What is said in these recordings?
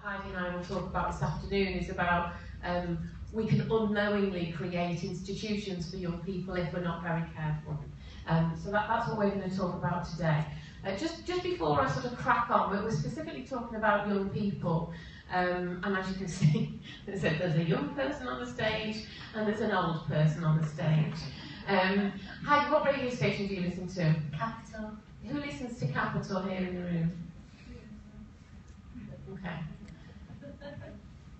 Heidi and I will talk about this afternoon is about we can unknowingly create institutions for young people if we're not very careful. So that's what we're going to talk about today. Just before I sort of crack on, we're specifically talking about young people. And as you can see, there's a young person on the stage and there's an old person on the stage. Heidi, what radio station do you listen to? Capital. Who listens to Capital here in the room? Okay.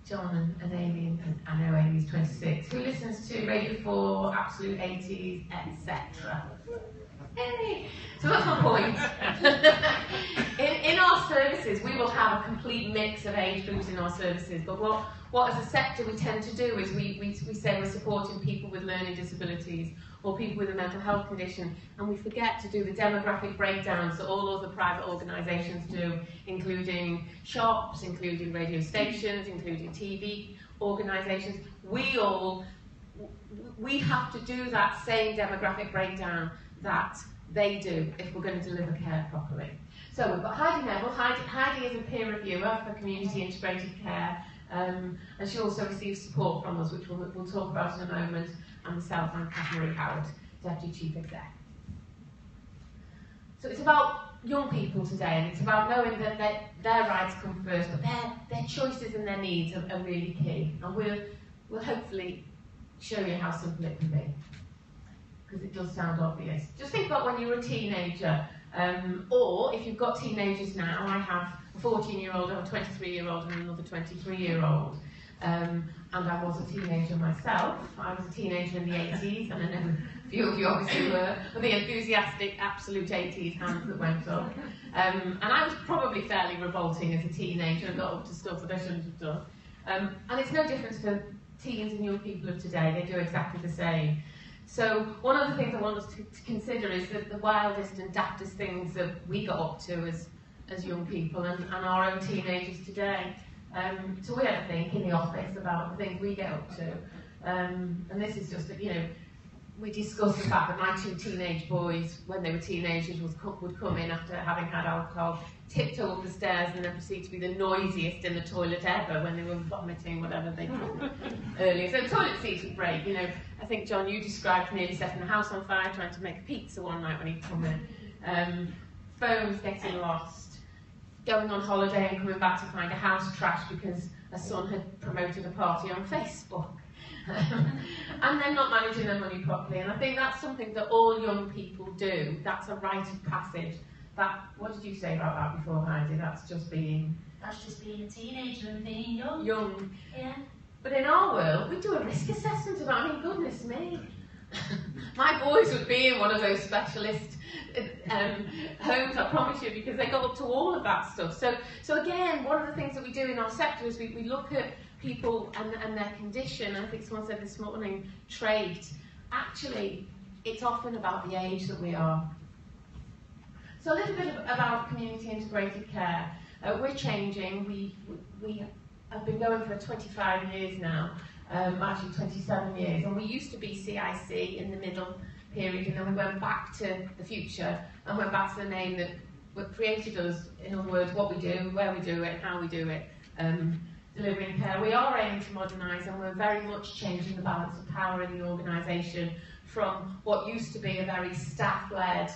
John and Amy, and I know Amy's 26. Who listens to Radio 4, Absolute 80s, etc.? Hey. So that's my point. in our services, we will have a complete mix of age groups in our services, but what as a sector we tend to do is we say we're supporting people with learning disabilities or people with a mental health condition, and we forget to do the demographic breakdowns that all other private organisations do, including shops, including radio stations, including TV organisations. We have to do that same demographic breakdown that they do if we're going to deliver care properly. So we've got Heidi Neville. Heidi is a peer reviewer for community integrated care, and she also receives support from us, which we'll talk about in a moment, and myself, I'm Cath Murray-Howard, Deputy Chief Exec. So it's about young people today, and it's about knowing that their rights come first, but their choices and their needs are really key, and we'll hopefully show you how simple it can be, because it does sound obvious. Just think about when you were a teenager, or if you've got teenagers now. I have a 14-year-old, I have a 23-year-old and another 23-year-old. And I was a teenager myself. I was a teenager in the 80s, and I know a few of you obviously were the enthusiastic, absolute 80s hands that went up. And I was probably fairly revolting as a teenager and got up to stuff that I shouldn't have done. And it's no different for teens and young people of today. They do exactly the same. So one of the things I want us to consider is that the wildest and daftest things that we got up to as young people and our own teenagers today. So we had a think in the office about the things we get up to. And this is just that, we discussed the fact that my two teenage boys, when they were teenagers, would come in after having had alcohol, tiptoe up the stairs and then proceed to be the noisiest in the toilet ever when they were vomiting, whatever they did earlier. So toilet seats would break, I think, John, you described nearly setting the house on fire trying to make a pizza one night when he'd come in. Phones getting lost, going on holiday and coming back to find a house trashed because a son had promoted a party on Facebook. And then not managing their money properly. And I think that's something that all young people do. That's a rite of passage. What did you say about that before, Heidi? That's just being a teenager and being young. Young. Yeah. But in our world, we do a risk assessment of that. Goodness me. My boys would be in one of those specialist homes, I promise you, because they got up to all of that stuff. So again, one of the things that we do in our sector is we look at people and their condition. I think someone said this morning, trait. Actually, it's often about the age that we are. So a little bit about community integrated care. We're changing. We have been going for 25 years now, actually 27 years, and we used to be CIC in the middle period, and then we went back to the future and went back to the name that created us. In other words, what we do, where we do it, how we do it, delivering care. We are aiming to modernise, and we're very much changing the balance of power in the organisation from what used to be a very staff-led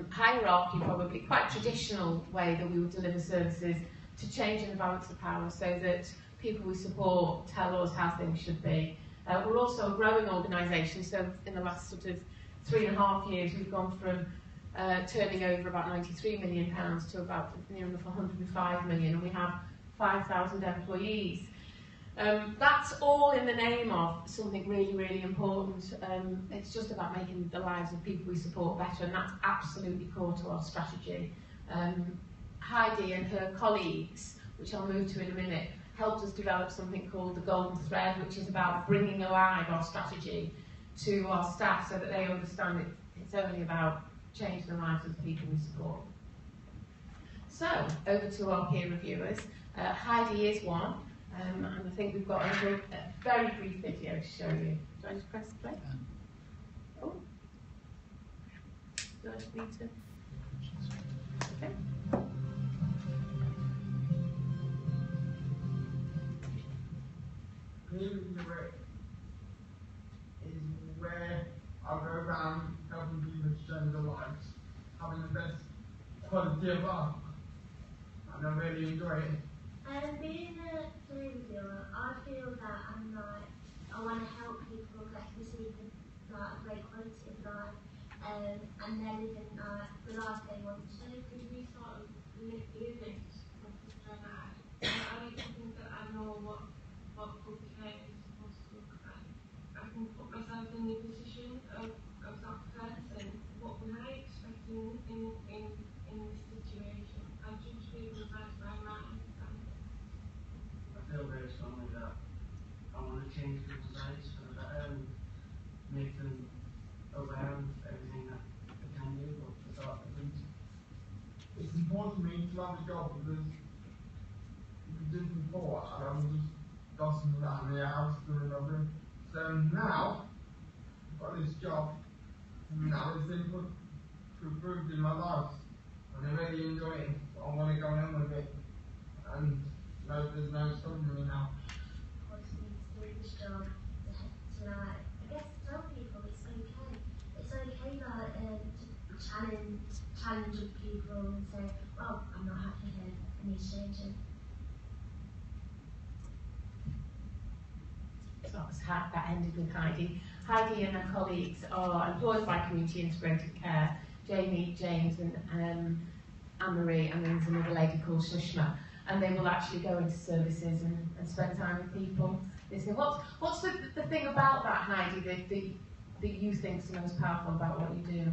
hierarchy, probably quite traditional way that we would deliver services, to changing the balance of power so that people we support tell us how things should be. We're also a growing organisation, so in the last sort of 3.5 years we've gone from turning over about £93 million to about near enough 105 million, and we have 5,000 employees. That's all in the name of something really, really important. It's just about making the lives of people we support better, and that's absolutely core to our strategy. Heidi and her colleagues, which I'll move to in a minute, helped us develop something called the Golden Thread, which is about bringing alive our strategy to our staff so that they understand it's only about changing the lives of the people we support. So, over to our peer reviewers. Heidi is one, and I think we've got a very brief video to show you. Do I just press play? Oh. Do I just need to? Okay. having the best quality of art, and I really enjoy it. Being a play reviewer, I feel that I want to help people get to receive a great quality of life, and they're living the life they want to. Could we sort of limit what we're trying to add? I like to think that I know what good care is supposed to look like. I can put myself in the position of that person. What would I expect in this situation? I judge people's lives by mine. I feel very strongly that I want to change people's lives for the better and make them aware of everything that they can do, but the thought of them. It's important to me to have a job because if I did before, I was just dossing around the house doing nothing. So now, I've got this job, and now it's improved in my life, and I really enjoy it. I want to go on with it, and there's no stopping me now. Wants me to do this job to I guess tell people it's okay. It's okay to challenge people and say, well, I'm not happy here, I need changing. So that ended with Heidi. Heidi and her colleagues are employed by Community Integrated Care. Jamie, James and Anne-Marie, and there's another lady called Sushma. And they will actually go into services and spend time with people. Listen, what's the thing about that, Heidi, that you think is the most powerful about what you do?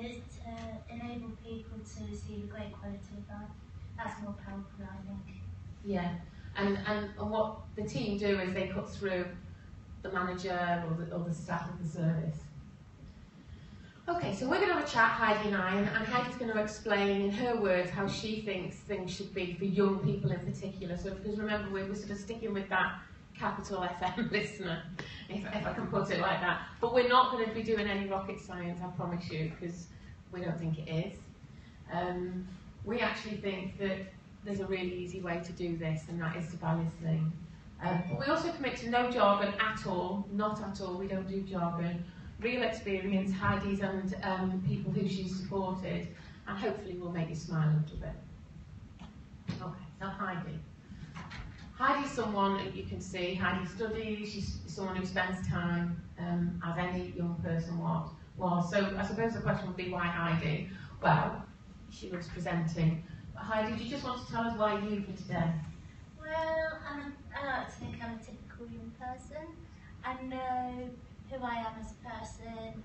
Is to enable people to receive a great quality of life. That's more powerful, I think. Yeah, and what the team do is they cut through the manager or the staff of the service. Okay, so we're going to have a chat, Heidi and I, and Heidi's going to explain in her words how she thinks things should be for young people in particular. So, because remember, we're sort of sticking with that capital FM listener, if I can put it like that. But we're not going to be doing any rocket science, I promise you, because we don't think it is. We actually think that there's a really easy way to do this, and that is by listening. But we also commit to no jargon at all, not at all, we don't do jargon. Real experience, Heidi's and people who she's supported, and hopefully we'll make you smile a little bit. Okay, so Heidi. Heidi's someone that you can see. Heidi studies, she's someone who spends time, as any young person was. So I suppose the question would be, why Heidi? Well, she was presenting. But Heidi, do you just want to tell us why you for today? Well, I like to think I'm a typical young person. I know who I am as a person,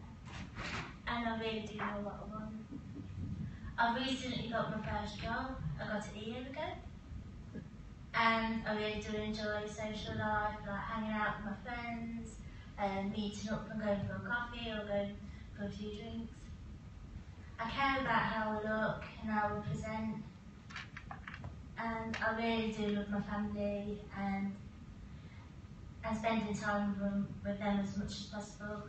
and I really do know what I want. I recently got my first job. I got it a year ago, and I really do enjoy social life, like hanging out with my friends, and meeting up and going for a coffee or going for a few drinks. I care about how I look and how I present, and I really do love my family and spending time with them as much as possible.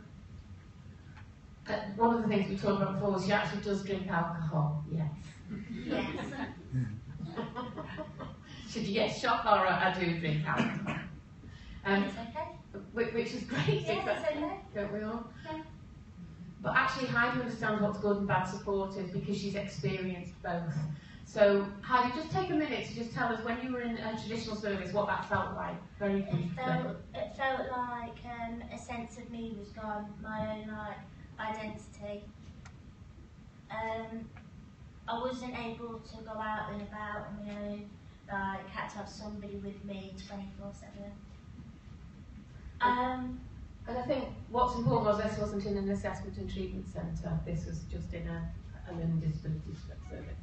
One of the things we talked about before was she actually does drink alcohol, yes. Yes. Yes, shock horror, I do drink alcohol. It's okay. Which is great, Yes, it's okay. Don't we all? Yeah. But actually Heidi understands what good and bad support is because she's experienced both. So Heidi, just take a minute to just tell us when you were in a traditional service what that felt like. Very briefly. It felt like a sense of me was gone, my own identity. I wasn't able to go out and about on my own. Like, had to have somebody with me 24/7. And I think what's important was this wasn't in an assessment and treatment centre. This was just in a learning disability service.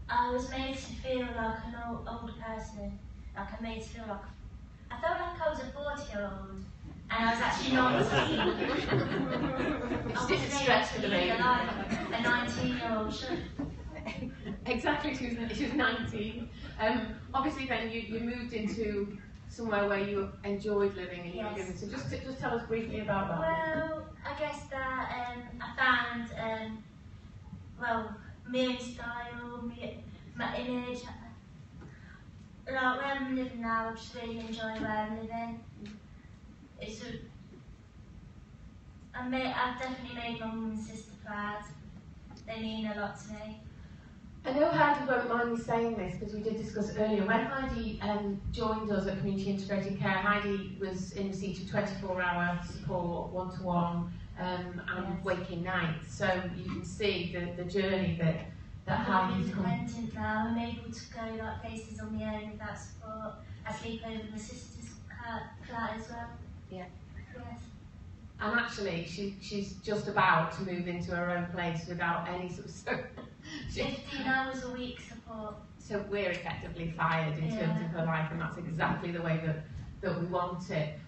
I was made to feel like an old person. Like, I made to feel like I felt like I was a 40-year-old, and I was actually 19. I wasn't Stretch for the baby. like a 19-year-old should. Exactly, she was 19. Obviously then you moved into somewhere where you enjoyed living and you were given. So just tell us briefly about that. Well, I guess that I found my own style, my image. Like where I'm living now, I just really enjoy where I'm living. I've definitely made my mum and sister proud. they mean a lot to me. I know Heidi won't mind me saying this because we did discuss earlier. When Heidi joined us at Community Integrated Care, Heidi was in receipt of 24-hour support, one-to-one, and Yes. waking nights. So you can see the journey that I'm Heidi's come. independent now. I'm able to go like places on my own without support. I sleep over my sister's flat as well. Yeah. Yes. And actually, she's just about to move into her own place without any sort of 15 hours a week support. So we're effectively fired in terms of her life, and that's exactly the way that we want it.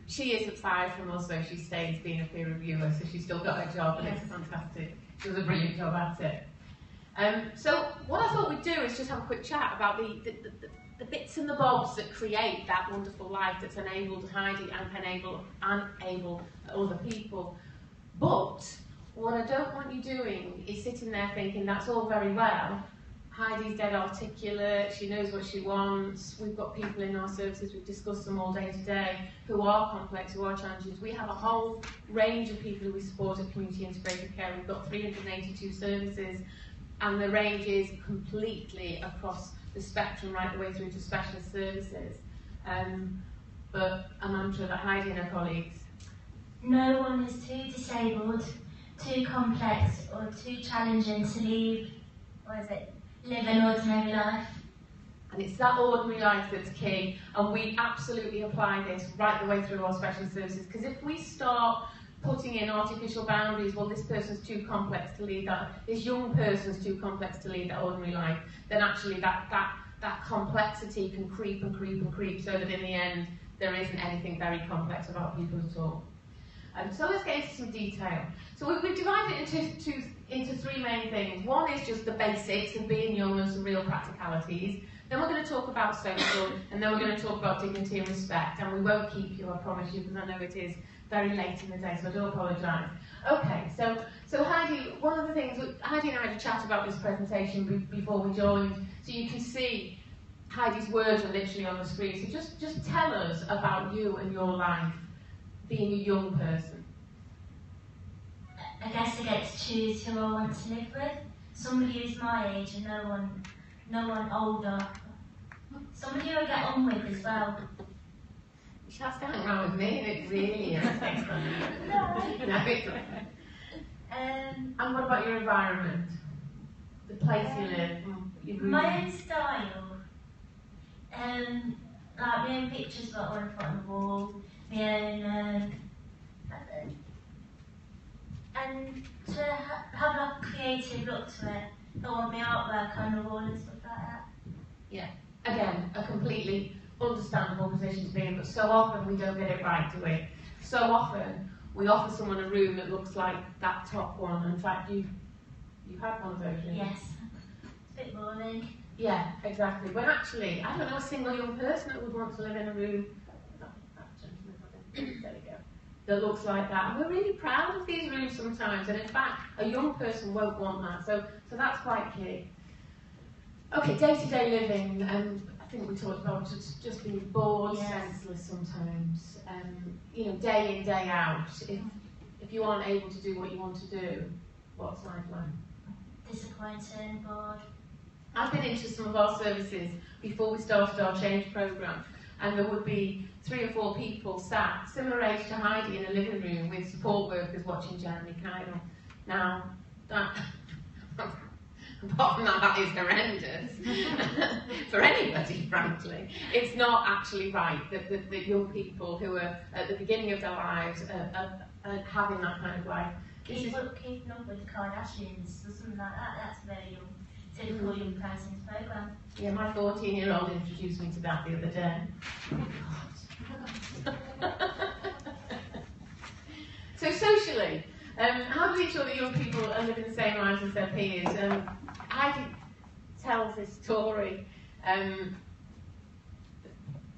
She isn't fired from us, though. She stays being a peer reviewer, so she's still got her job, and Yes. it's fantastic. She does a brilliant job at it. So what I thought we'd do is just have a quick chat about the bits and the bobs that create that wonderful life that's enabled Heidi and enable other people. But what I don't want you doing is sitting there thinking that's all very well. Heidi's dead articulate, she knows what she wants, we've got people in our services, we've discussed them all day today, who are complex, who are challenges. We have a whole range of people who we support at Community Integrated Care. We've got 382 services, and the range is completely across the spectrum, right the way through to specialist services. But a mantra that Heidi and her colleagues. No one is too disabled, too complex, or too challenging to live an ordinary life. And it's that ordinary life that's key, and we absolutely apply this right the way through our specialist services, because if we start putting in artificial boundaries, well, this person's too complex to lead that, this young person's too complex to lead that ordinary life, then actually that complexity can creep and creep and creep, so that in the end there isn't anything very complex about people at all. So let's get into some detail. So we've divided it into three main things. One is just the basics of being young and some real practicalities. Then we're going to talk about social, and then we're going to talk about dignity and respect. And we won't keep you, I promise you, because I know it is very late in the day, so I do apologise. Okay, so Heidi, one of the things, Heidi and I had a chat about this presentation before we joined, so you can see Heidi's words are literally on the screen. So just tell us about you and your life, being a young person. I guess I get to choose who I want to live with. Somebody who's my age and no one older. Somebody who I get on with as well. That's going around with me, and it really irritates me. No, it's okay. And what about your environment? The place you live? My own style. Like my own pictures that I want to put on the wall. My own... and to have a creative look to it. I want my artwork on the wall and stuff like that. Yeah, again, a completely understandable position to be in, but so often we don't get it right, do we? So often we offer someone a room that looks like that top one, and in fact you've had one of those rooms. Yes, it's a bit boring. Yeah, exactly. When actually, I don't know a single young person that would want to live in a room, there we go, that looks like that. And we're really proud of these rooms sometimes, and in fact, a young person won't want that, so that's quite key. Okay, day-to-day living, I think we talked about just being bored, yes. senseless sometimes, you know, day in, day out. If you aren't able to do what you want to do, what's life like? Disappointing, bored. I've been into some of our services before we started our change programme, and there would be 3 or 4 people sat, similar age to Heidi, in a living room with support workers watching Jeremy Kyle. Now, that, apart from that is horrendous for anybody, frankly. It's not actually right that young people who are at the beginning of their lives are having that kind of life. Keeping up with the Kardashians or something like that, that's very young. Typical young person's programme. Yeah, my 14-year-old introduced me to that the other day. So socially, how do we ensure that young people are living the same lives as their peers? Heidi tells this story.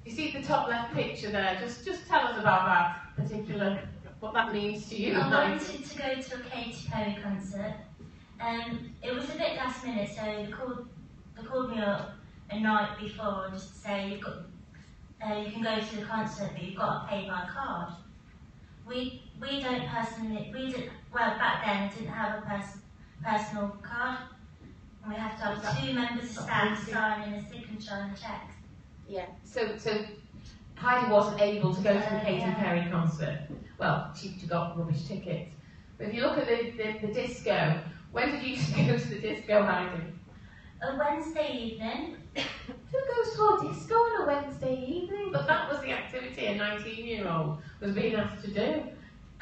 You see the top left picture there? Just tell us about that particular, what that means to you. I wanted to go to a Katy Perry concert. It was a bit last minute, so they called me up a night before just to say you can go to the concert, but you've got to pay by card. We don't personally, well, back then I didn't have a personal card. And we have to have 2 members of staff signing a signature on the checks. Yeah. So Heidi wasn't able to go to the Katy Perry concert. Well, she got rubbish tickets. But if you look at the disco, when did you go to the disco, Heidi? A Wednesday evening. Who goes to a disco on a Wednesday evening? But that was the activity a 19-year-old was being asked to do.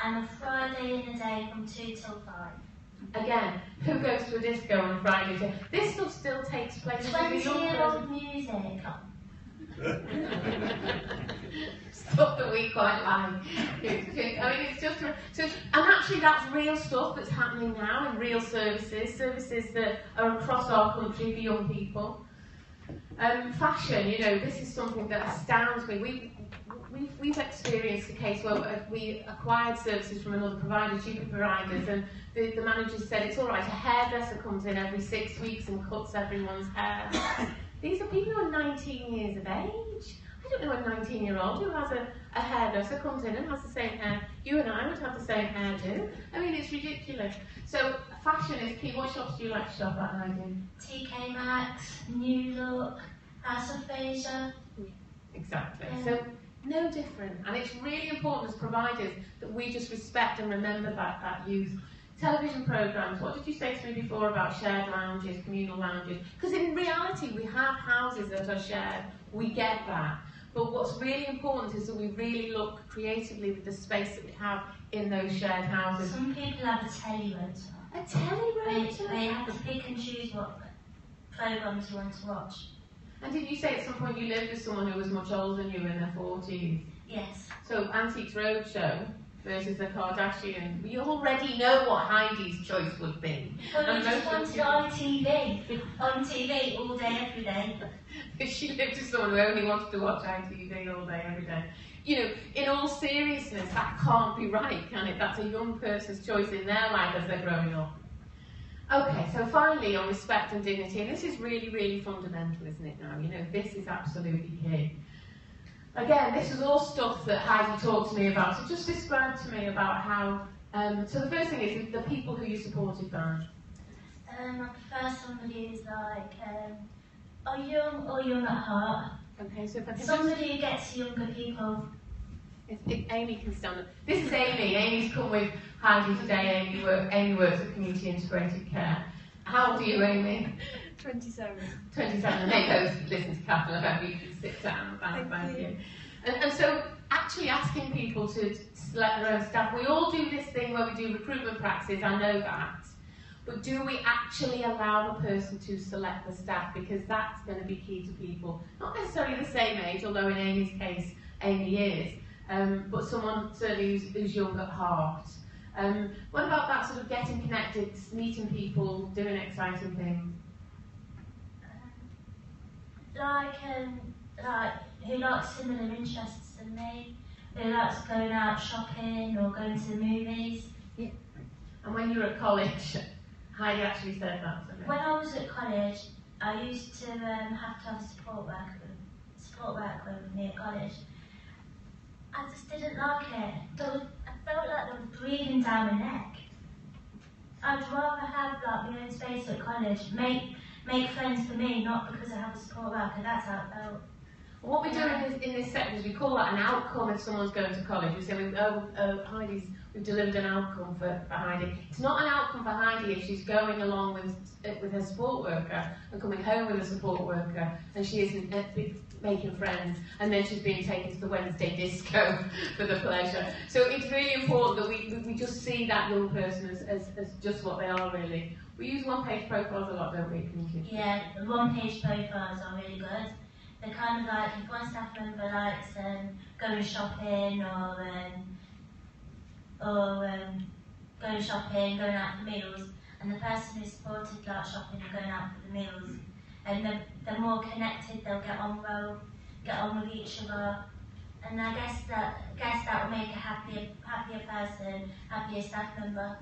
And a Friday in the day from 2 till 5. Again, who goes to a disco on a Friday? This stuff still takes place. 20-year-old music. Stuff that we quite like. I mean, it's just and actually that's real stuff that's happening now in real services that are across our country for young people. Fashion, you know, this is something that astounds me. We've experienced a case where we acquired services from another provider, cheaper providers, and the manager said it's all right. A hairdresser comes in every 6 weeks and cuts everyone's hair. These are people who are 19 years of age. I don't know a 19-year-old who has a hairdresser comes in and has the same hair. You and I would have the same hairdo. I mean, it's ridiculous. So fashion is key. What shops do you like to shop at, Heidi? TK Maxx, New Look, House of Fraser. Exactly. So no different. And it's really important as providers that we just respect and remember that youth. Television programmes, what did you say to me before about shared lounges, communal lounges? Because in reality we have houses that are shared, we get that. But what's really important is that we really look creatively with the space that we have in those shared houses. Some people have a telly rotor. A telly rotor? They have to pick and choose what programmes you want to watch. And did you say at some point you lived with someone who was much older than you in their 40s? Yes. So Antiques Roadshow versus the Kardashian. You already know what Heidi's choice would be. Well, we just wanted on TV all day, every day. If she lived with someone who only wanted to watch ITV all day, every day. You know, in all seriousness, that can't be right, can it? That's a young person's choice in their life as they're growing up. Okay, so finally on respect and dignity, and this is really, really fundamental, isn't it now? You know, this is absolutely key. Again, this is all stuff that Heidi talked to me about, so just describe to me about how, so the first thing is the people who you supported by. I prefer somebody who's like, are young or young at heart. Okay, so if I can somebody who gets younger people. If Amy can stand up. This is Amy. Amy's come with Heidi today. Amy works at Community Integrated Care. How old are you, Amy? 27. 27. And they both listen to Cath, and I hope you can sit down. Thank you. And so, actually asking people to select their own staff. We all do this thing where we do recruitment practices, I know that. But do we actually allow the person to select the staff? Because that's going to be key to people. Not necessarily the same age, although in Amy's case, Amy is. But someone certainly who's young at heart. What about that sort of getting connected, meeting people, doing exciting things? Like who likes similar interests than me, who likes going out shopping or going to the movies. Yeah. And when you were at college, Heidi actually said that to me. When I was at college, I used to have a support worker with me at college. I just didn't like it. I felt like they were breathing down my neck. I'd rather have like my own space at college, make friends for me, not because I have a support worker. That's how it felt. What we do in this section is we call that an outcome if someone's going to college. We say, we've delivered an outcome for Heidi. It's not an outcome for Heidi if she's going along with her support worker and coming home with a support worker and she isn't making friends and then she's being taken to the Wednesday disco for the pleasure. So it's really important that we just see that young person as just what they are really. We use one-page profiles a lot, don't we? Yeah, the one-page profiles are really good. They're kind of like if one staff member likes going shopping or going shopping, going out for meals, and the person who's supported like shopping and going out for the meals, and they're more connected. They'll get on with each other, and I guess that will make a happier person, happier staff member.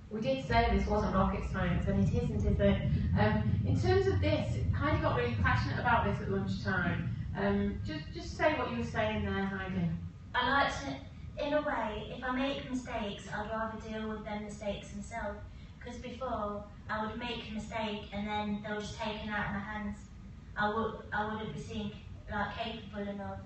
We did say this wasn't rocket science, and it isn't, is it? In terms of this, Heidi got really passionate about this at lunchtime. Just say what you were saying there, Heidi. I like to, in a way, if I make mistakes, I'd rather deal with them mistakes myself. Because before, I would make a mistake and then they were just taken out of my hands. I wouldn't be seen like capable enough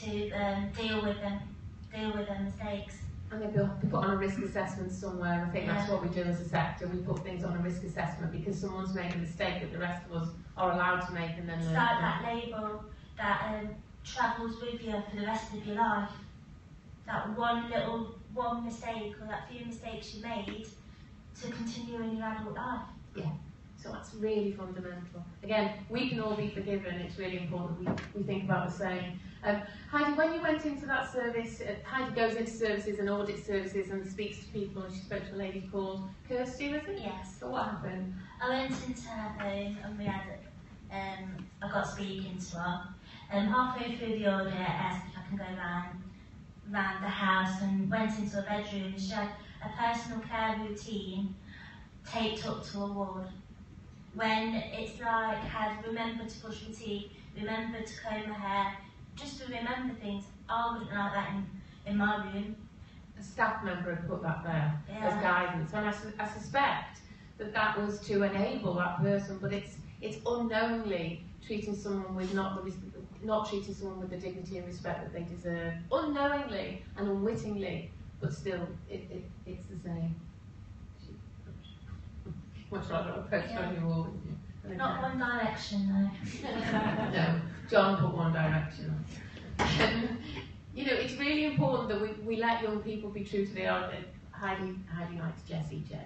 to deal with their mistakes. And they'd be put on a risk assessment somewhere. I think that's what we do as a sector. We put things on a risk assessment because someone's made a mistake that the rest of us are allowed to make and then learn. It's like that label that travels with you for the rest of your life. That one mistake or that few mistakes you made to continue in your adult life. Yeah. So that's really fundamental. Again, we can all be forgiven. It's really important we think about the same. Heidi, when you went into that service, Heidi goes into services and audits services and speaks to people, and she spoke to a lady called Kirsty, was it? Yes. So what happened? I went into her home and we had I got speaking to her. Halfway through the audit, I asked if I can go round the house and went into a bedroom and she had a personal care routine taped up to a wall. When it's like, had remembered to brush my teeth, remembered to comb my hair, just to remember things. I wouldn't like that in my room. A staff member had put that there as guidance, and I suspect that was to enable that person, but it's unknowingly treating someone with not treating someone with the dignity and respect that they deserve, unknowingly and unwittingly, but still it's the same. Much rather a post on your wall, wouldn't you? Not One Direction, though. No, John put One Direction on. You know, it's really important that we let young people be true to their own. Heidi likes Jessie J.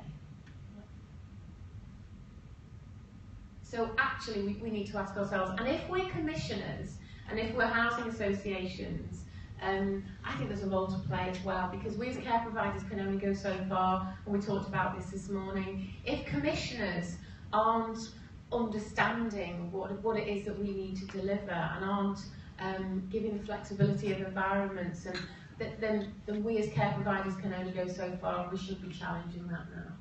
So actually, we need to ask ourselves, and if we're commissioners, and if we're housing associations, I think there's a role to play as well, because we as care providers can only go so far, and we talked about this morning. If commissioners aren't understanding what it is that we need to deliver and aren't giving the flexibility of environments, and then we as care providers can only go so far, and we should be challenging that now.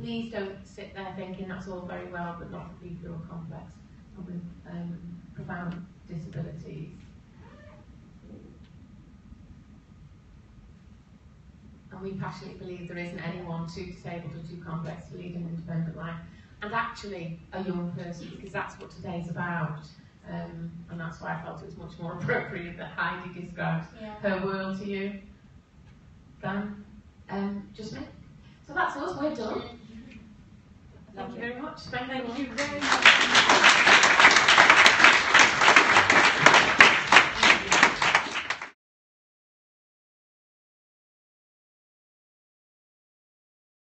Please don't sit there thinking that's all very well, but not for people who are complex and with profound disabilities. And we passionately believe there isn't anyone too disabled or too complex to lead an independent life, and actually a young person, because that's what today's about. And that's why I felt it was much more appropriate that Heidi describes her world to you than just me. So that's us, we're done. Thank you very much. Thank you very much.